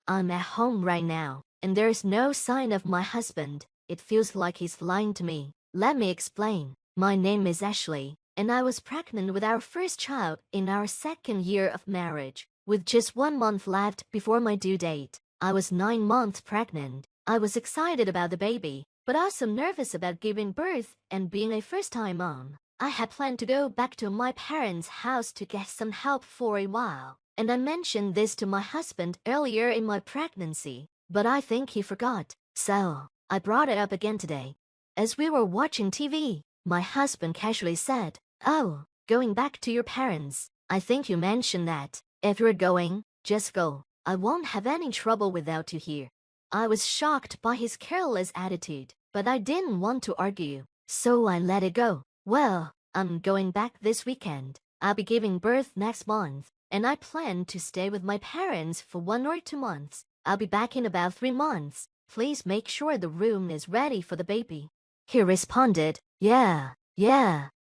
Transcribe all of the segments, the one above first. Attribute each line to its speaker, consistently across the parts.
Speaker 1: I'm at home right now, and there's no sign of my husband. It feels like he's lying to me. Let me explain. My name is Ashley, and I was pregnant with our first child in our second year of marriage, with just 1 month left before my due date. I was 9 months pregnant. I was excited about the baby, but also nervous about giving birth and being a first-time mom. I had planned to go back to my parents' house to get some help for a while, and I mentioned this to my husband earlier in my pregnancy, but I think he forgot. So, I brought it up again today. As we were watching TV, my husband casually said, "Oh, going back to your parents. I think you mentioned that. If you're going, just go. I won't have any trouble without you here." I was shocked by his careless attitude, but I didn't want to argue, so I let it go. Well, I'm going back this weekend. I'll be giving birth next month, and I plan to stay with my parents for 1 or 2 months. I'll be back in about 3 months. Please make sure the room is ready for the baby. He responded, Yeah,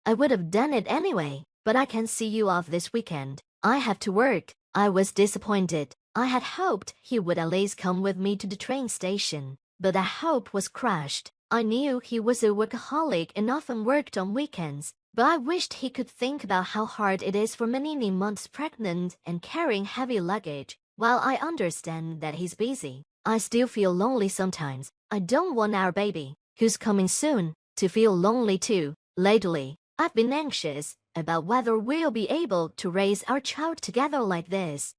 Speaker 1: I would have done it anyway, but I can't see you off this weekend. I have to work. I was disappointed. I had hoped he would at least come with me to the train station, but that hope was crushed. I knew he was a workaholic and often worked on weekends, but I wished he could think about how hard it is for many months pregnant and carrying heavy luggage. While I understand that he's busy, I still feel lonely sometimes. I don't want our baby, who's coming soon, to feel lonely too. Lately, I've been anxious about whether we'll be able to raise our child together like this.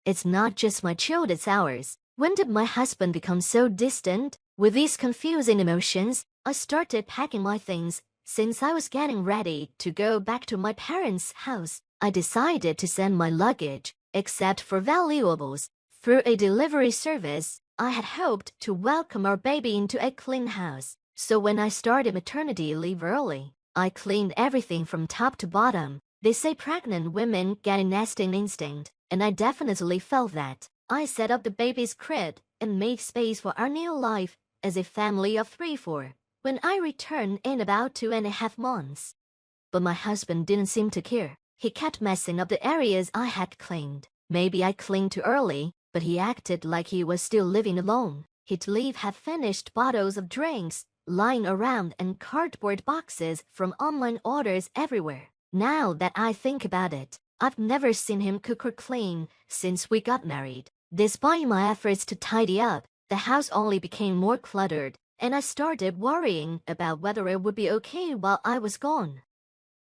Speaker 1: It's not just my child, it's ours. When did my husband become so distant? With these confusing emotions, I started packing my things. Since I was getting ready to go back to my parents' house, I decided to send my luggage, except for valuables, through a delivery service. I had hoped to welcome our baby into a clean house, so when I started maternity leave early, I cleaned everything from top to bottom. They say pregnant women get a nesting instinct, and I definitely felt that. I set up the baby's crib and made space for our new life as a family of 3-4 when I returned in about 2.5 months. But my husband didn't seem to care. He kept messing up the areas I had cleaned. Maybe I cleaned too early, but he acted like he was still living alone. He'd leave half-finished bottles of drinks lying around and cardboard boxes from online orders everywhere. Now that I think about it, I've never seen him cook or clean since we got married. Despite my efforts to tidy up, the house only became more cluttered, and I started worrying about whether it would be okay while I was gone.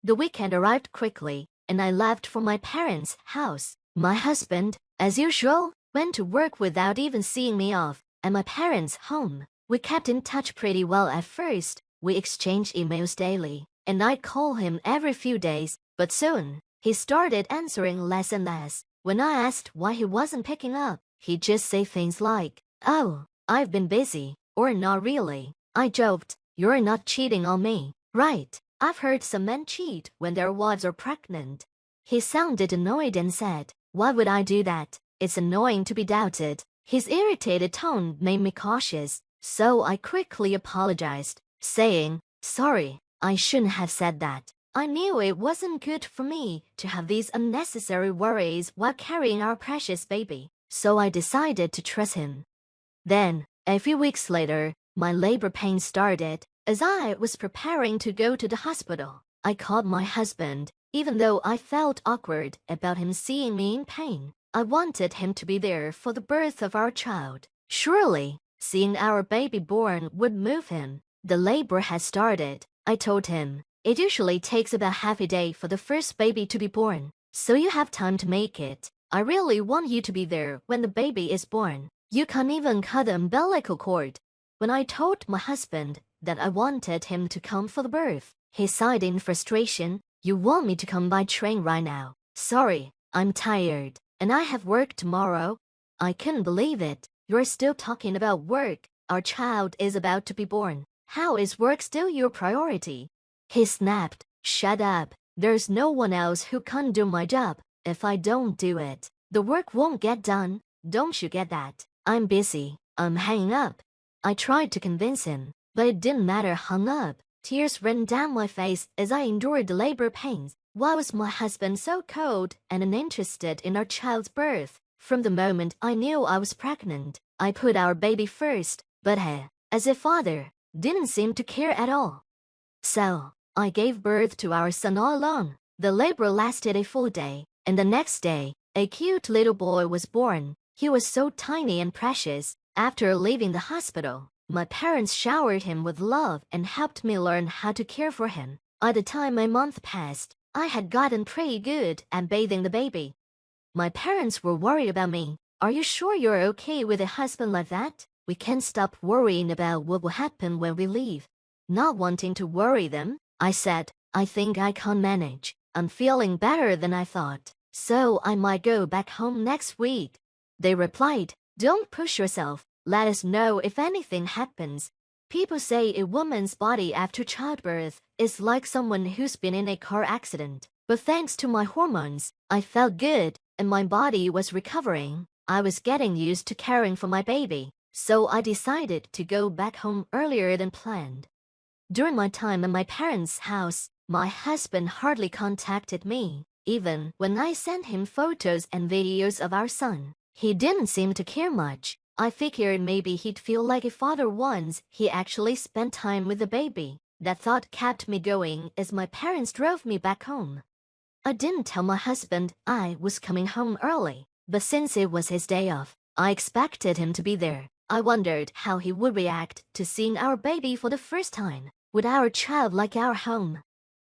Speaker 1: The weekend arrived quickly, and I left for my parents' house. My husband, as usual, went to work without even seeing me off at my parents' home. We kept in touch pretty well at first. We exchanged emails daily, and I'd call him every few days, but soon, he started answering less and less. When I asked why he wasn't picking up, he'd just say things like, "Oh, I've been busy," or "Not really." I joked, "You're not cheating on me, right? I've heard some men cheat when their wives are pregnant." He sounded annoyed and said, "Why would I do that? It's annoying to be doubted." His irritated tone made me cautious, so I quickly apologized, saying, "Sorry, I shouldn't have said that." I knew it wasn't good for me to have these unnecessary worries while carrying our precious baby, so I decided to trust him. Then, a few weeks later, my labor pains started. As I was preparing to go to the hospital, I called my husband. Even though I felt awkward about him seeing me in pain, I wanted him to be there for the birth of our child. Surely, seeing our baby born would move him. The labor had started. I told him, "It usually takes about half a day for the first baby to be born, so you have time to make it. I really want you to be there when the baby is born. You can't even cut the umbilical cord." When I told my husband that I wanted him to come for the birth, he sighed in frustration. "You want me to come by train right now? Sorry, I'm tired, and I have work tomorrow." I couldn't believe it. "You're still talking about work. Our child is about to be born. How is work still your priority?" He snapped, "Shut up. There's no one else who can do my job. If I don't do it, the work won't get done. Don't you get that? I'm busy. I'm hanging up." I tried to convince him, but it didn't matter. Hung up. Tears ran down my face as I endured the labor pains. Why was my husband so cold and uninterested in our child's birth? From the moment I knew I was pregnant, I put our baby first, but he, as a father, didn't seem to care at all. So, I gave birth to our son all alone. The labor lasted a full day, and the next day, a cute little boy was born. He was so tiny and precious. After leaving the hospital, my parents showered him with love and helped me learn how to care for him. By the time a month passed, I had gotten pretty good at bathing the baby. My parents were worried about me. Are you sure you're okay with a husband like that? We can't stop worrying about what will happen when we leave. Not wanting to worry them, I said, I think I can manage. I'm feeling better than I thought, so I might go back home next week. They replied, don't push yourself. Let us know if anything happens. People say a woman's body after childbirth is like someone who's been in a car accident. But thanks to my hormones, I felt good, and my body was recovering. I was getting used to caring for my baby, so I decided to go back home earlier than planned. During my time at my parents' house, my husband hardly contacted me. Even when I sent him photos and videos of our son, he didn't seem to care much. I figured maybe he'd feel like a father once he actually spent time with the baby. That thought kept me going as my parents drove me back home. I didn't tell my husband I was coming home early, but since it was his day off, I expected him to be there. I wondered how he would react to seeing our baby for the first time. Would our child like our home?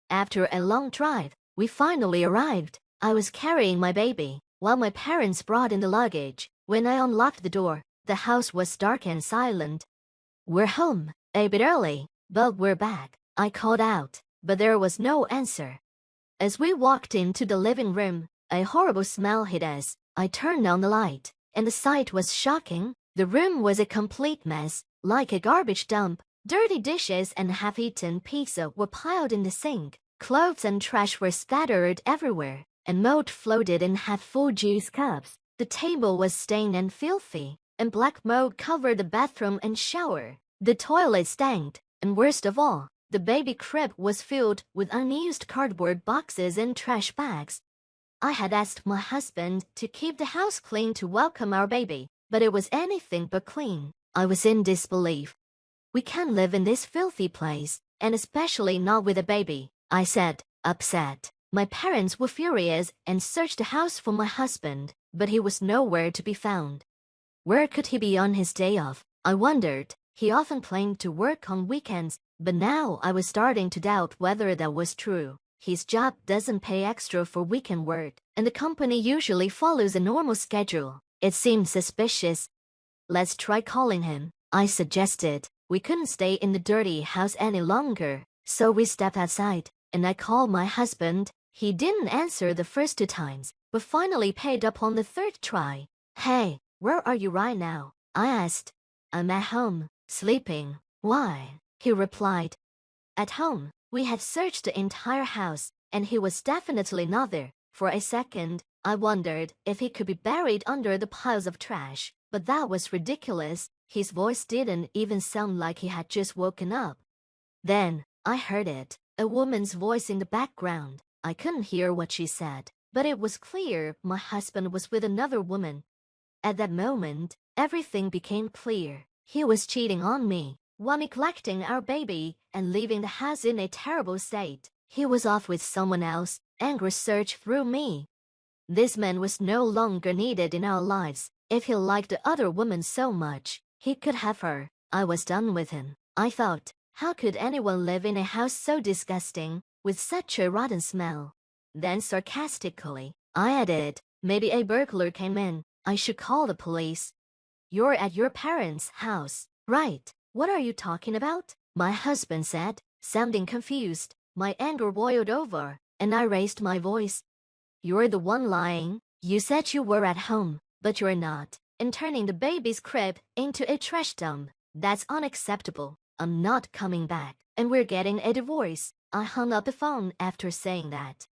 Speaker 1: After a long drive, we finally arrived. I was carrying my baby, while my parents brought in the luggage. When I unlocked the door, the house was dark and silent. We're home, a bit early, but we're back, I called out, but there was no answer. As we walked into the living room, a horrible smell hit us. I turned on the light, and the sight was shocking. The room was a complete mess, like a garbage dump. Dirty dishes and half-eaten pizza were piled in the sink. Clothes and trash were scattered everywhere, and mold floated in half-full juice cups. The table was stained and filthy, and black mold covered the bathroom and shower. The toilet stank, and worst of all, the baby crib was filled with unused cardboard boxes and trash bags. I had asked my husband to keep the house clean to welcome our baby, but it was anything but clean. I was in disbelief. We can't live in this filthy place, and especially not with a baby, I said, upset. My parents were furious and searched the house for my husband, but he was nowhere to be found. Where could he be on his day off? I wondered. He often claimed to work on weekends, but now I was starting to doubt whether that was true. His job doesn't pay extra for weekend work, and the company usually follows a normal schedule. It seemed suspicious. Let's try calling him, I suggested. We couldn't stay in the dirty house any longer, so we stepped outside, and I called my husband. He didn't answer the first 2 times, but finally paid up on the 3rd try. Hey, where are you right now? I asked. I'm at home, sleeping. Why? He replied. At home. We had searched the entire house, and he was definitely not there. For a second, I wondered if he could be buried under the piles of trash, but that was ridiculous. His voice didn't even sound like he had just woken up. Then, I heard it, a woman's voice in the background. I couldn't hear what she said, but it was clear my husband was with another woman. At that moment, everything became clear. He was cheating on me, while neglecting our baby and leaving the house in a terrible state. He was off with someone else. Anger surged through me. This man was no longer needed in our lives. If he liked the other woman so much, he could have her. I was done with him. I thought, how could anyone live in a house so disgusting, with such a rotten smell? Then sarcastically, I added, maybe a burglar came in. I should call the police. You're at your parents' house, right? What are you talking about? My husband said, sounding confused. My anger boiled over, and I raised my voice. You're the one lying. You said you were at home, but you're not, and turning the baby's crib into a trash dump. That's unacceptable. I'm not coming back, and we're getting a divorce. I hung up the phone after saying that.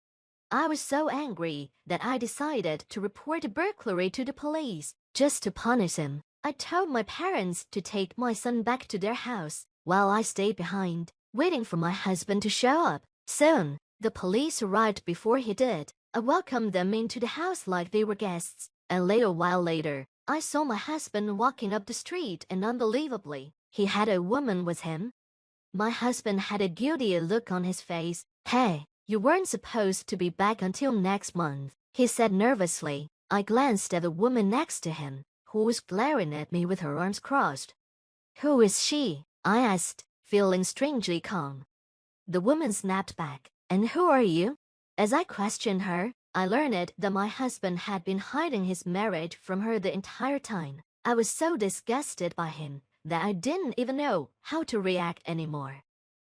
Speaker 1: I was so angry that I decided to report a burglary to the police, just to punish him. I told my parents to take my son back to their house, while I stayed behind, waiting for my husband to show up. Soon, the police arrived before he did. I welcomed them into the house like they were guests. A little while later, I saw my husband walking up the street and unbelievably, he had a woman with him. My husband had a guilty look on his face. "Hey, you weren't supposed to be back until next month," he said nervously. I glanced at the woman next to him, who was glaring at me with her arms crossed. "Who is she?" I asked, feeling strangely calm. The woman snapped back, "And who are you?" As I questioned her, I learned that my husband had been hiding his marriage from her the entire time. I was so disgusted by him that I didn't even know how to react anymore.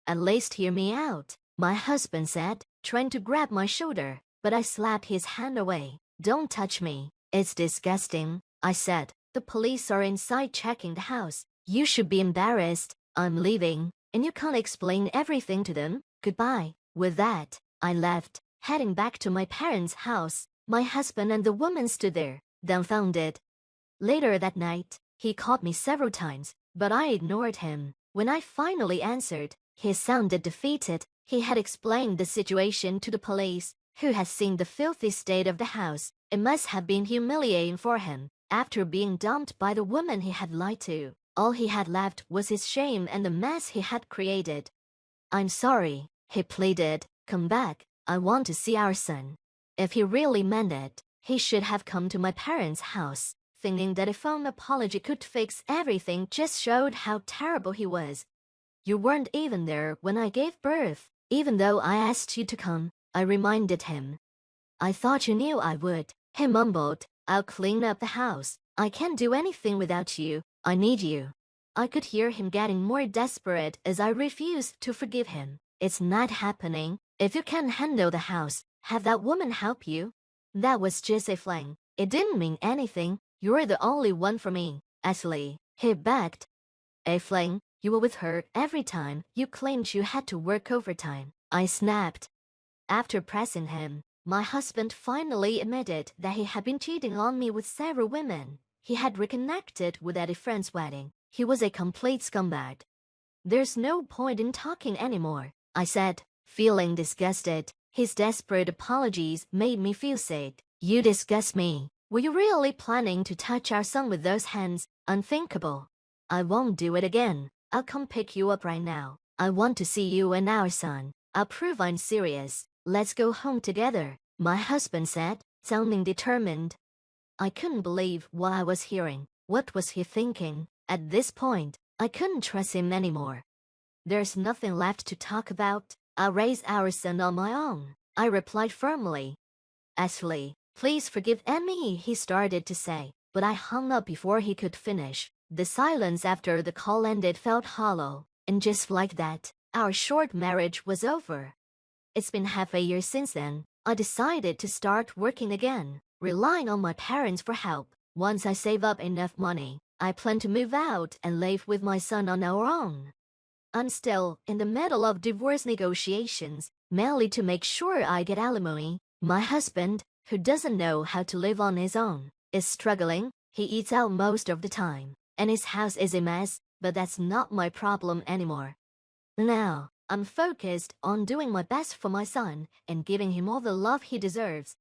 Speaker 1: "At least hear me out," my husband said, trying to grab my shoulder, but I slapped his hand away. "Don't touch me. It's disgusting," I said. "The police are inside checking the house. You should be embarrassed. I'm leaving, and you can't explain everything to them. Goodbye." With that, I left, heading back to my parents' house. My husband and the woman stood there, dumbfounded. Later that night, he called me several times, but I ignored him. When I finally answered, he sounded defeated. He had explained the situation to the police, who had seen the filthy state of the house. It must have been humiliating for him. After being dumped by the woman he had lied to, all he had left was his shame and the mess he had created. "I'm sorry," he pleaded. "Come back. I want to see our son." If he really meant it, he should have come to my parents' house. Thinking that a phone apology could fix everything just showed how terrible he was. "You weren't even there when I gave birth, even though I asked you to come," I reminded him. "I thought you knew I would," he mumbled. "I'll clean up the house. I can't do anything without you. I need you." I could hear him getting more desperate as I refused to forgive him. "It's not happening. If you can't handle the house, have that woman help you." "That was just a fling. It didn't mean anything. You're the only one for me, Ashley," he begged. "A fling? You were with her every time you claimed you had to work overtime," I snapped. After pressing him, my husband finally admitted that he had been cheating on me with several women. He had reconnected with at a friend's wedding. He was a complete scumbag. "There's no point in talking anymore," I said, feeling disgusted. His desperate apologies made me feel sick. "You disgust me. Were you really planning to touch our son with those hands? Unthinkable." "I won't do it again. I'll come pick you up right now. I want to see you and our son. I'll prove I'm serious. Let's go home together," my husband said, sounding determined. I couldn't believe what I was hearing. What was he thinking? At this point, I couldn't trust him anymore. "There's nothing left to talk about. I'll raise our son on my own," I replied firmly. "Ashley, please forgive me," he started to say, but I hung up before he could finish. The silence after the call ended felt hollow, and just like that, our short marriage was over. It's been half a year since then. I decided to start working again, relying on my parents for help. Once I save up enough money, I plan to move out and live with my son on our own. I'm still in the middle of divorce negotiations, mainly to make sure I get alimony. My husband, who doesn't know how to live on his own, is struggling. He eats out most of the time, and his house is a mess, but that's not my problem anymore. Now, I'm focused on doing my best for my son and giving him all the love he deserves.